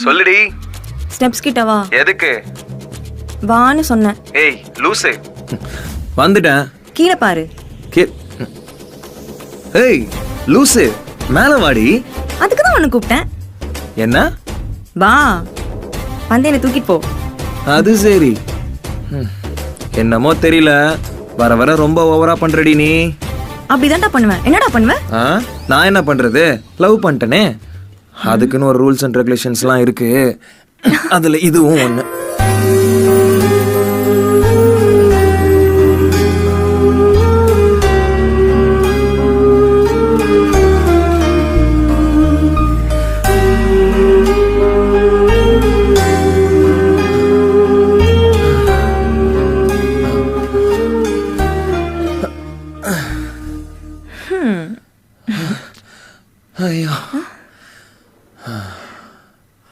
சொல்லுடி. ஸ்டெப்ஸ் கிட்ட வா. எதுக்கு? வான்னு சொன்னேன். ஏய் லூசு. வந்துட்டேன். கீழே பாரு. ஏய் லூசு, மேல வாடி. அதுக்கு தான் உன்னை கூப்பிட்டேன். என்ன? வா வந்து என்னை தூக்கிட்டு போ. அது சரி. என்னமோ தெரியல, வர வர ரொம்ப ஓவரா பண்றடி நீ. அப்படிதான்டா பண்ணுவேன். என்னடா பண்ணுவேன்? நான் என்ன பண்றது, லவ் பண்ணிட்டேனே. அதுக்குன்னு ஒரு ரூல்ஸ் அண்ட் ரெகுலேஷன்ஸ்லாம் இருக்கு, அதுல இதுவும் ஒண்ணு.